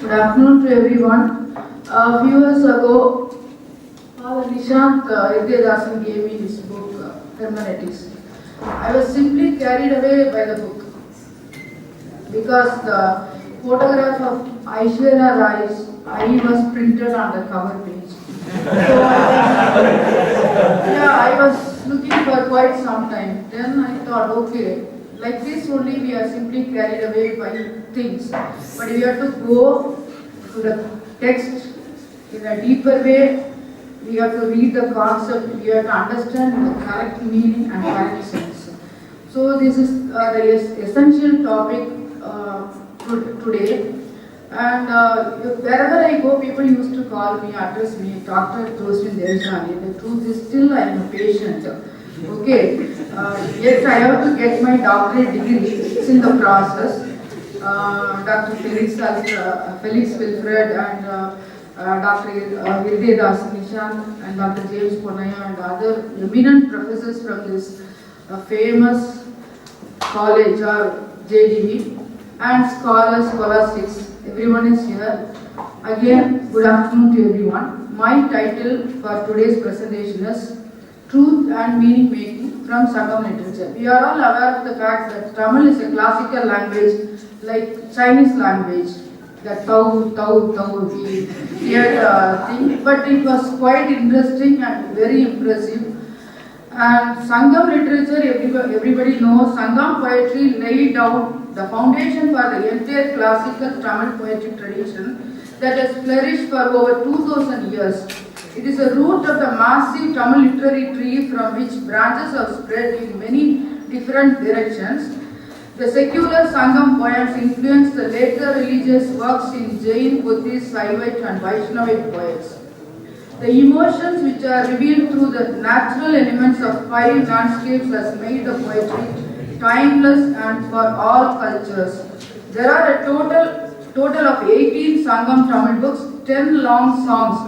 Good afternoon to everyone. A few years ago, Father Nishant Irdedasan gave me his book, Hermeneutics. I was simply carried away by the book because the photograph of Aishwarya Rai's eye was printed on the cover page. So I was looking for quite some time. Then I thought, okay, like this only we are simply carried away by things. But we have to go to the text in a deeper way. We have to read the concept. We have to understand the correct meaning and correct sense. So this is the essential topic today. And wherever I go, people used to call me, address me, Dr. Josephin Devshani. The truth is still I am a patient. Okay. Yes, I have to get my doctorate degree. It's in the process. Dr. Felix Wilfred and Dr. Irdedasan Nishant and Dr. James Ponaya and other eminent professors from this famous college or JDV and scholars, scholastics. Everyone is here. Again, good afternoon to everyone. My title for today's presentation is Truth and Meaning Making from Sangam Literature. We are all aware of the fact that Tamil is a classical language like Chinese language. The tau, we heard thing, but it was quite interesting and very impressive. And Sangam literature, everybody knows, Sangam poetry laid down the foundation for the entire classical Tamil poetic tradition that has flourished for over 2000 years. It is a root of the massive Tamil literary tree from which branches have spread in many different directions. The secular Sangam poems influenced the later religious works in Jain, Buddhist, Saivite and Vaishnavite poets. The emotions which are revealed through the natural elements of five landscapes has made the poetry timeless and for all cultures. There are a total of 18 Sangam Tamil books, 10 long songs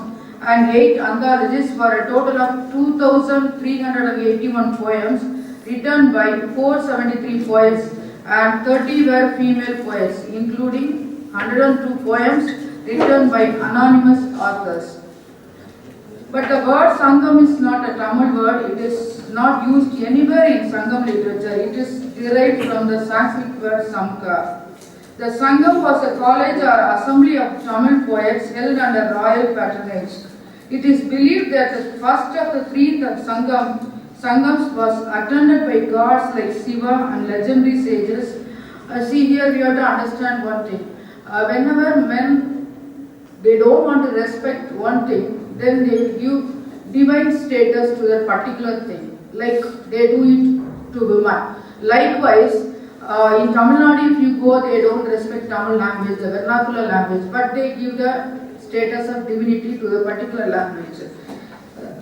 and 8 anthologies for a total of 2,381 poems written by 473 poets and 30 were female poets, including 102 poems written by anonymous authors. But the word Sangam is not a Tamil word. It is not used anywhere in Sangam literature. It is derived from the Sanskrit word Samka. The Sangam was a college or assembly of Tamil poets held under royal patronage. It is believed that the first of the three Sangams was attended by gods like Shiva and legendary sages. See here we have to understand one thing. Whenever men, they don't want to respect one thing, then they will give divine status to that particular thing. Like they do it to women. Likewise, in Tamil Nadu if you go, they don't respect Tamil language, the vernacular language, but they give the status of divinity to the particular language.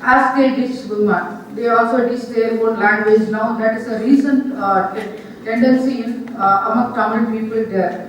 As they ditch women, they also ditch their own language now. That is a recent tendency among Tamil people there.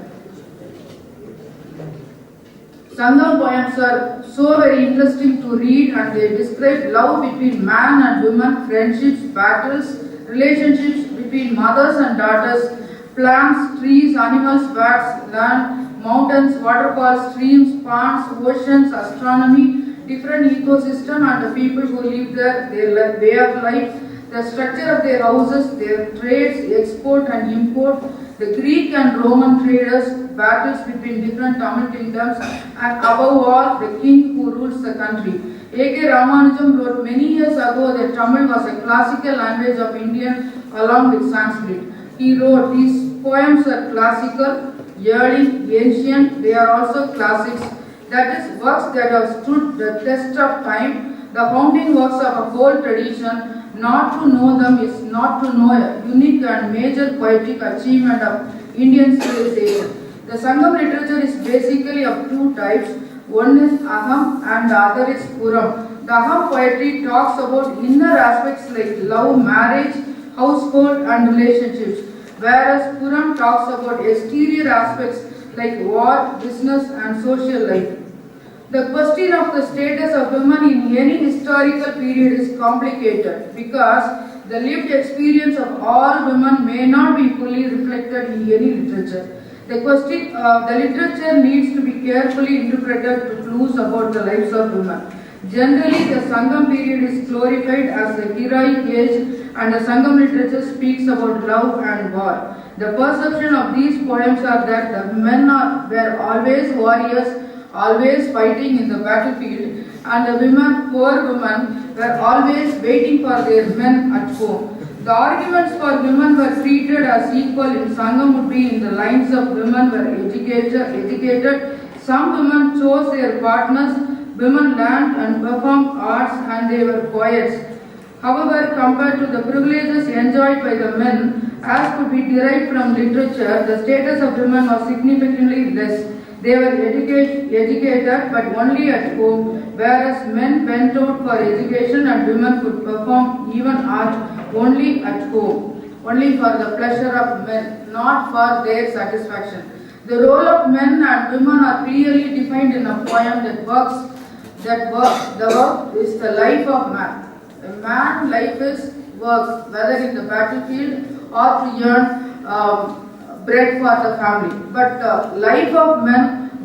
Sangam poems are so very interesting to read and they describe love between man and woman, friendships, battles, relationships between mothers and daughters, plants, trees, animals, bats, land, mountains, waterfalls, streams, ponds, oceans, astronomy, different ecosystem and the people who live there, their way of life, the structure of their houses, their trades, export and import, the Greek and Roman traders, battles between different Tamil kingdoms, and above all, the king who rules the country. A.K. Ramanujam wrote many years ago that Tamil was a classical language of Indian along with Sanskrit. He wrote, these poems are classical, early, ancient, they are also classics. That is, works that have stood the test of time, the founding works of a whole tradition. Not to know them is not to know a unique and major poetic achievement of Indian civilization. The Sangam literature is basically of two types. One is Aham and the other is Puram. The Aham poetry talks about inner aspects like love, marriage, household and relationships, whereas Puram talks about exterior aspects like war, business and social life. The question of the status of women in any historical period is complicated because the lived experience of all women may not be fully reflected in any literature. The literature needs to be carefully interpreted to clues about the lives of women. Generally, the Sangam period is glorified as a heroic age, and the Sangam literature speaks about love and war. The perception of these poems are that the men were always warriors, always fighting in the battlefield, and the women, poor women, were always waiting for their men at home. The arguments for women were treated as equal in Sangam would be in the lines of women were educated. Some women chose their partners, women learned and performed arts, and they were poets. However, compared to the privileges enjoyed by the men, as could be derived from literature, the status of women was significantly less. They were educated but only at home, whereas men went out for education and women could perform even art only at home, only for the pleasure of men, not for their satisfaction. The role of men and women are clearly defined in a poem that the work is the life of man. A man's life is work, whether in the battlefield or to earn bread for the family. But the life of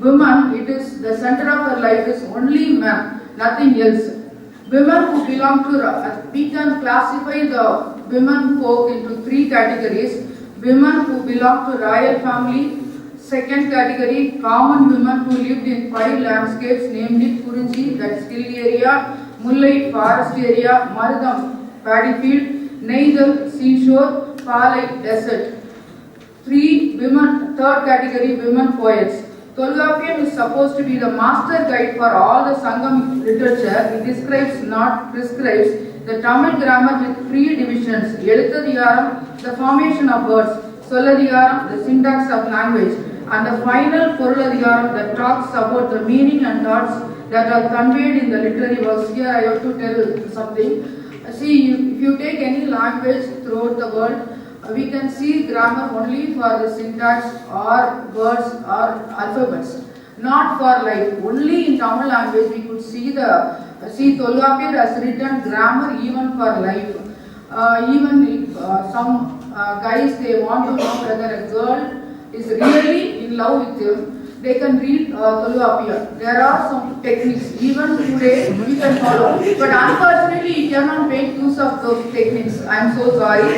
women, it is the center of her life is only man, nothing else. Women who belong to, we can classify the women folk into three categories. Women who belong to royal family, second category, common women who lived in 5 landscapes, namely Kurunji, that's hill area, Mullai, forest area, Marudam, paddy field, Neithal, seashore, Palai, desert. Third category, women poets. Tolkappiyam is supposed to be the master guide for all the Sangam literature. It describes, not prescribes, the Tamil grammar with 3 divisions: Eluthathiyaram, the formation of words; Sollathiyaram, the syntax of language; and the final Porulathiyaram that talks about the meaning and thoughts that are conveyed in the literary works. Here I have to tell something. See, if you take any language throughout the world, we can see grammar only for the syntax or words or alphabets, not for life. Only in Tamil language we could see Tolkappiyar has written grammar even for life. Even if some guys, they want to know whether a girl is really in love with him, they can read Tolkappiyar. There are some techniques, even today we can follow. But unfortunately, you cannot make use of those techniques. I am so sorry.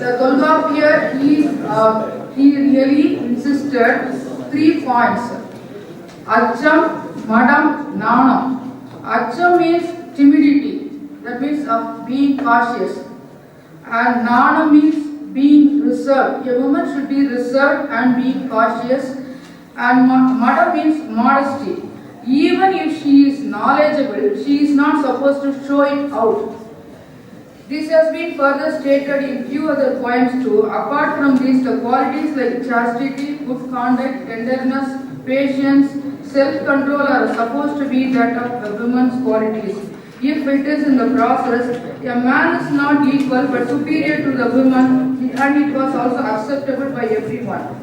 The Tolkappiyar, he really insisted 3 points. Acham, Madam, Nanam. Acham means timidity, that means of being cautious. And Nanam means being reserved. A woman should be reserved and being cautious. And Madam means modesty. Even if she is knowledgeable, she is not supposed to show it out. This has been further stated in few other poems too. Apart from these, the qualities like chastity, good conduct, tenderness, patience, self-control are supposed to be that of a woman's qualities. If it is in the process, a man is not equal but superior to the woman, and it was also acceptable by everyone.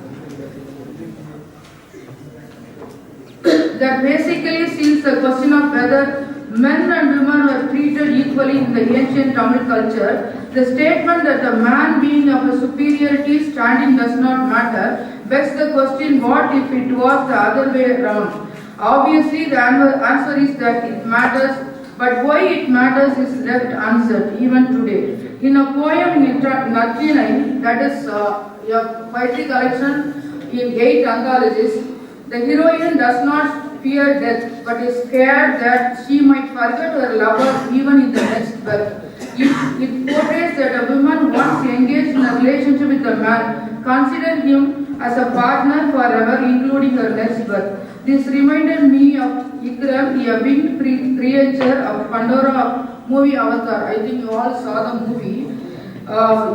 That basically seals the question of whether men and women were treated equally in the ancient Tamil culture. The statement that the man being of a superiority standing does not matter begs the question, what if it was the other way around? Obviously, the answer is that it matters, but why it matters is left answered even today. In a poem in Nathinai, that is a poetry collection in 8 anthologies, the heroine does not fear death, but is scared that she might forget her lover even in the next birth. It portrays that a woman once engaged in a relationship with a man considered him as a partner forever, including her next birth. This reminded me of Ikram, a winged creature of Pandora movie Avatar. I think you all saw the movie.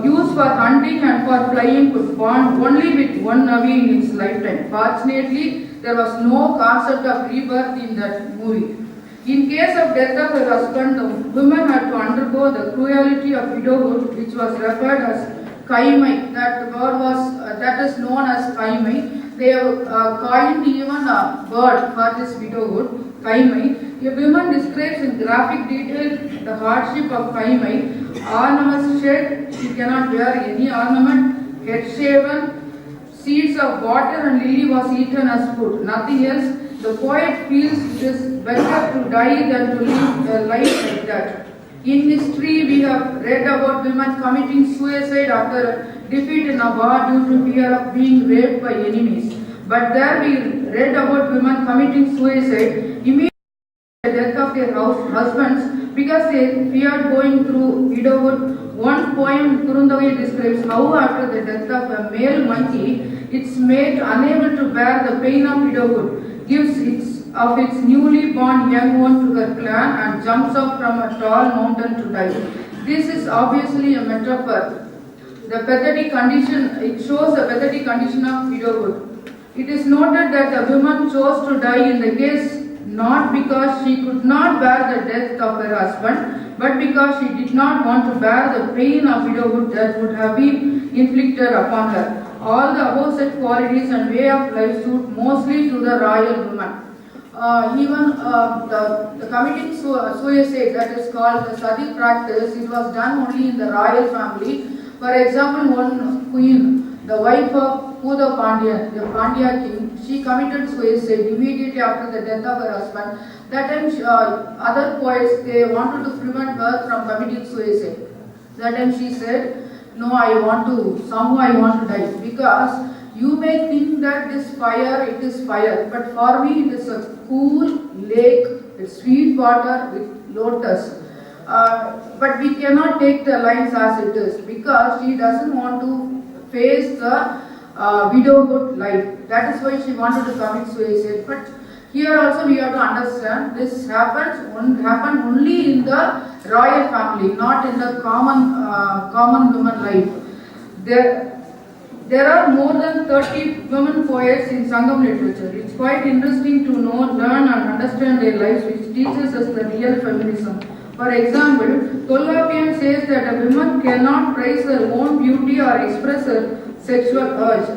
Used for hunting and for flying, could bond only with one Navi in its lifetime. Fortunately, there was no concept of rebirth in that movie. In case of death of her husband, the woman had to undergo the cruelty of widowhood, which was referred as Kaimai. That is known as Kaimai. They have coined even a word for this widowhood. Kaimai, a woman describes in graphic detail the hardship of Kaimai. Ornaments shed, she cannot wear any ornament, head shaven, seeds of water and lily was eaten as food, nothing else. The poet feels it is better to die than to live a life like that. In history, we have read about women committing suicide after defeat in a war due to fear of being raped by enemies. But there we read about women committing suicide immediately after the death of their husbands because they feared going through widowhood. One poem Kurundagai describes how after the death of a male monkey, its mate, unable to bear the pain of widowhood, gives its newly born young one to her clan and jumps off from a tall mountain to die. This is obviously a metaphor. The pathetic condition, it shows the pathetic condition of widowhood. It is noted that the woman chose to die in the case not because she could not bear the death of her husband, but because she did not want to bear the pain of widowhood that would have been inflicted upon her. All the opposite qualities and way of life suit mostly to the royal woman. Even the committing suicide, that is called the sati practice, it was done only in the royal family. For example, one queen, the wife of Puda Pandya, the Pandya king, she committed suicide immediately after the death of her husband. That time, other poets, they wanted to prevent her from committing suicide. That time she said, no, somehow I want to die, because you may think that this fire, it is fire, but for me it is a cool lake with sweet water with lotus. But we cannot take the lines as it is, because she doesn't want to face the widowhood life. That is why she wanted to commit suicide. But here also we have to understand this happened only in the royal family, not in the common woman life. There are more than 30 women poets in Sangam literature. It's quite interesting to know, learn and understand their lives, which teaches us the real feminism. For example, Tolkapian says that a woman cannot praise her own beauty or express her sexual urge.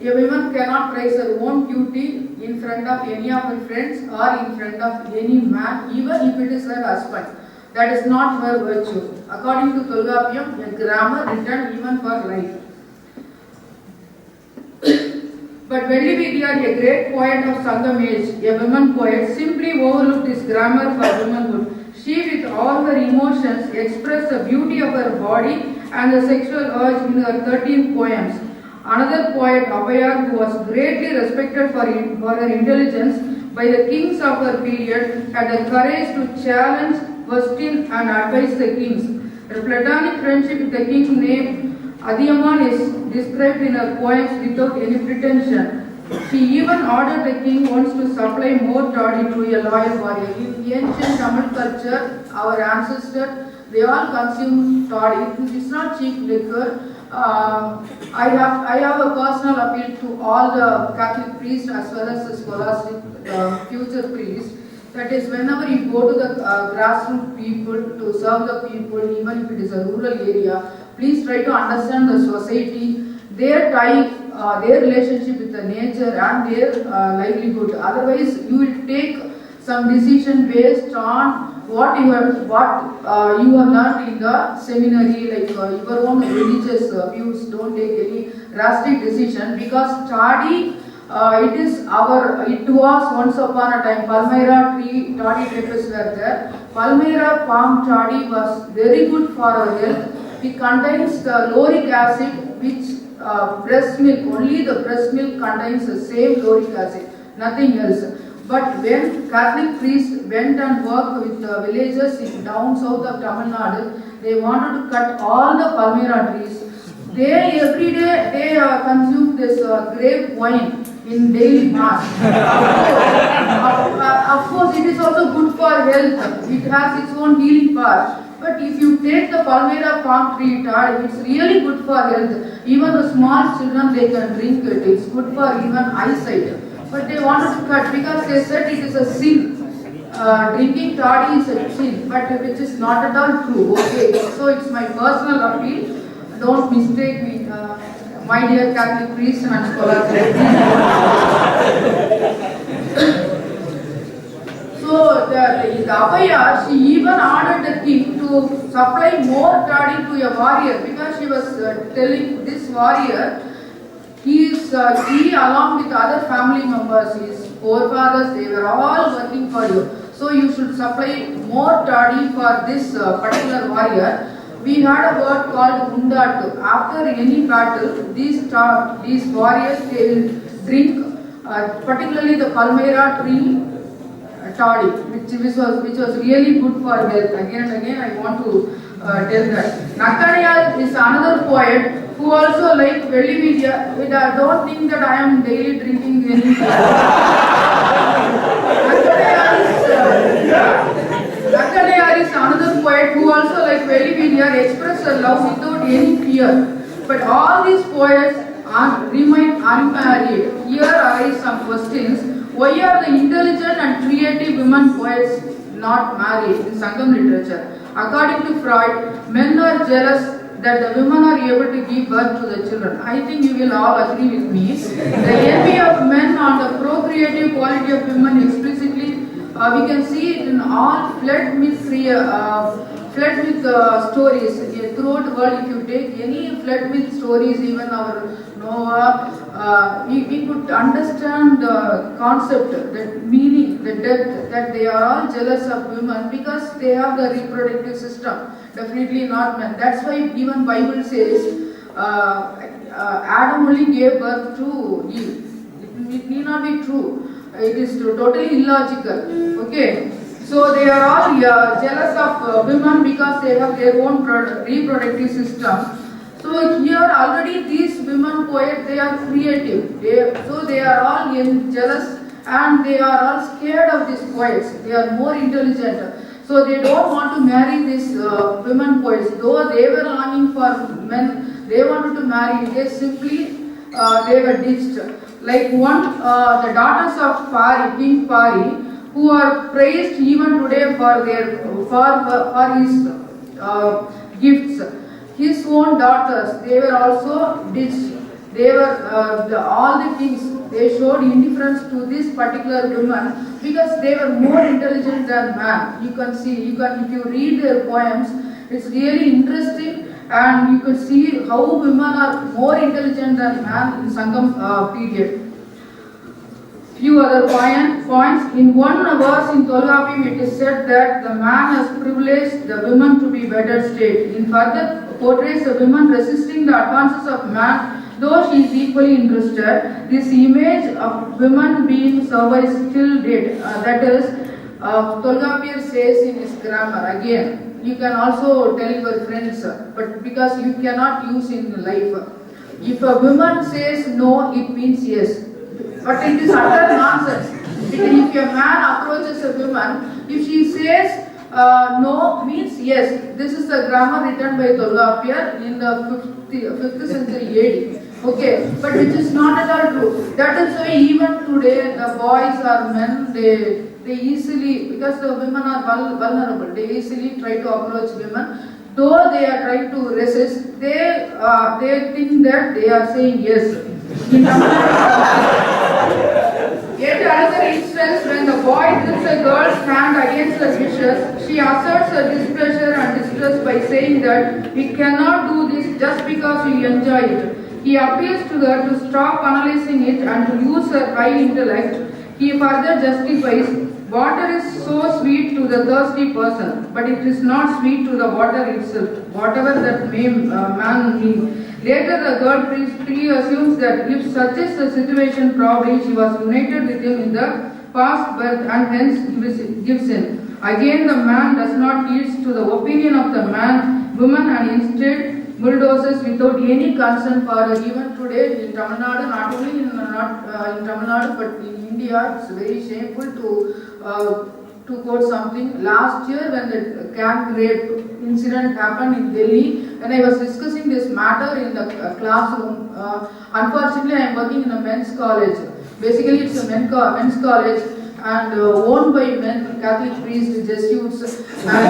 A woman cannot praise her own beauty in front of any of her friends or in front of any man, even if it is her husband. That is not her virtue. According to Tolkapian, a grammar written even for life. But Vellividya, a great poet of Sangam age, a woman poet, simply overlooked this grammar for womanhood. She, with all her emotions, expressed the beauty of her body and the sexual urge in her 13 poems. Another poet, Abhayar, who was greatly respected for her intelligence by the kings of her period, had the courage to challenge, question and advise the kings. Her platonic friendship with the king named Adiyaman is described in her poems without any pretension. She even ordered the king once to supply more toddy to a loyal warrior. In ancient Tamil culture, our ancestors, they all consume toddy. It's not cheap liquor. I have a personal appeal to all the Catholic priests as well as the scholastic future priests. That is, whenever you go to the grassroots people to serve the people, even if it is a rural area, please try to understand the society, their tie, their relationship with the nature and their livelihood. Otherwise, you will take some decision based on what you have learned in the seminary, like your own religious views. Don't take any drastic decision, because study. It was once upon a time, Palmyra tree, toddy tapes were there. Palmyra palm toddy was very good for our health. It contains the lauric acid, which breast milk, only the breast milk contains the same lauric acid, nothing else. But when Catholic priests went and worked with the villagers in down south of Tamil Nadu, they wanted to cut all the Palmyra trees. They every day consume this grape wine in daily mass. Of course, it is also good for health. It has its own healing power. But if you take the Palmyra palm tree toddy, it's really good for health. Even the small children, they can drink it. It's good for even eyesight. But they wanted to cut because they said it is a sin. Drinking toddy is a sin, but which is not at all true. Okay, so it's my personal appeal. Don't mistake me, my dear Catholic priests and scholars. Abhaya, she even ordered the king to supply more toddy to a warrior because she was telling this warrior, he along with other family members, his forefathers, they were all working for you. So you should supply more toddy for this particular warrior. We had a word called Undatu. After any battle, these warriors, they will drink, particularly the Palmyra tree toddy, which was really good for health. Again and again, I want to tell that. Nakkanaya is another poet who also like Velli Vidya. Don't think that I am daily drinking any. Nakkanaya is another poet who also like Velli Vidya express her love without any fear. But all these poets remain unmarried. Here arise some questions. Why are the intelligent and creative women poets not married in Sangam literature? According to Freud, men are jealous that the women are able to give birth to the children. I think you will all agree with me. The envy of men on the procreative quality of women explicitly, we can see it in all flood myth stories. Throughout the world, if you take any flood myth stories, even our Noah, we could understand the concept, the meaning, the depth, that they are all jealous of women because they have the reproductive system. Definitely not men. That's why even Bible says Adam only gave birth to Eve. It need not be true. It is totally illogical. Okay. So they are all jealous of women because they have their own reproductive system. So here already these women poets, they are creative. So they are all jealous and they are all scared of these poets. They are more intelligent. So they don't want to marry these women poets. Though they were longing for men, they wanted to marry. They simply, they were ditched. Like the daughters of Pari, King Pari, who are praised even today for his gifts. His own daughters, they were also ditched. They were all the kings. They showed indifference to this particular woman because they were more intelligent than man. You can see, if you read their poems, it's really interesting, and you can see how women are more intelligent than man in Sangam period. Few other points. In one verse in Tolgapiyam, it is said that the man has privileged the women to be better state. In further portrays the woman resisting the advances of man, though she is equally interested. This image of women being servile is still dead. That is, Tolgapiyar says in his grammar. Again, you can also tell your friends, but because you cannot use in life. If a woman says no, it means yes. But it is utter nonsense. If a man approaches a woman, if she says no, means yes. This is the grammar written by Tolgapiyar in the 5th century AD. Okay, but which is not at all true. That is why even today the boys or men, they easily, because the women are vulnerable, they easily try to approach women. Though they are trying to resist, they think that they are saying yes. Yet another instance, when the boy grips a girl's hand against her wishes, she asserts her displeasure and distress by saying that we cannot do this just because we enjoy it. He appeals to her to stop analyzing it and to use her high intellect. He further justifies, water is so sweet to the thirsty person, but it is not sweet to the water itself, whatever that man means. Later the girl assumes that if such is the situation, probably she was united with him in the past birth and hence gives in. Again the man does not yield to the opinion of the woman and instead bulldozes without any concern for her. Even today in Tamil Nadu, not only in Tamil Nadu but in India, it's very shameful to quote something. Last year when the camp rape incident happened in Delhi, when I was discussing this matter in the classroom, unfortunately I am working in a men's college. Basically it's a men's college and owned by men, Catholic priests, Jesuits, and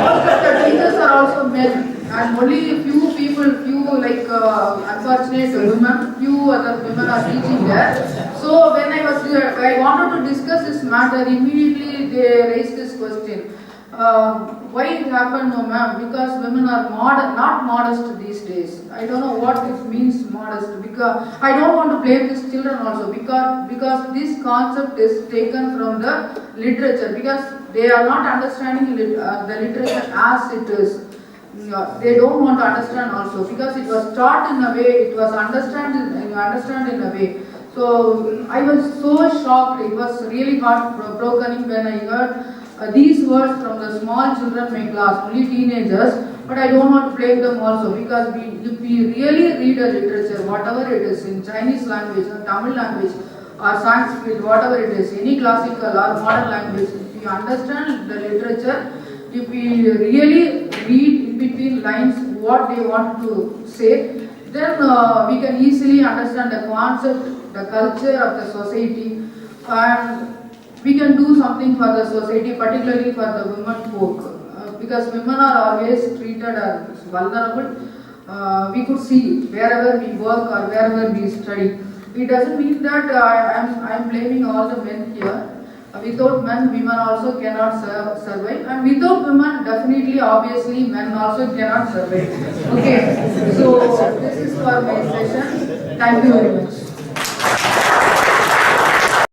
most of the teachers are also men. And only few unfortunate women, few other women are teaching there. So when I wanted to discuss this matter, immediately they raise this question. Why it happened, no ma'am? Because women are not modest these days. I don't know what it means modest, because I don't want to blame these children also, because this concept is taken from the literature, because they are not understanding the literature as it is. They don't want to understand also, because it was taught in a way, it was understand in a way. So I was so shocked. It was really heartbroken when I heard these words from the small children in my class, only teenagers. But I don't want to blame them also, because if we really read a literature, whatever it is, in Chinese language or Tamil language or Sanskrit, whatever it is, any classical or modern language, if we understand the literature, if we really read in between lines what they want to say, then we can easily understand the concept, the culture of the society, and we can do something for the society, particularly for the women folk. Because women are always treated as vulnerable. We could see wherever we work or wherever we study. It doesn't mean that I am blaming all the men here. Without men, women also cannot survive, and without women, definitely, obviously, men also cannot survive. Okay, so this is for my session. Thank you very much.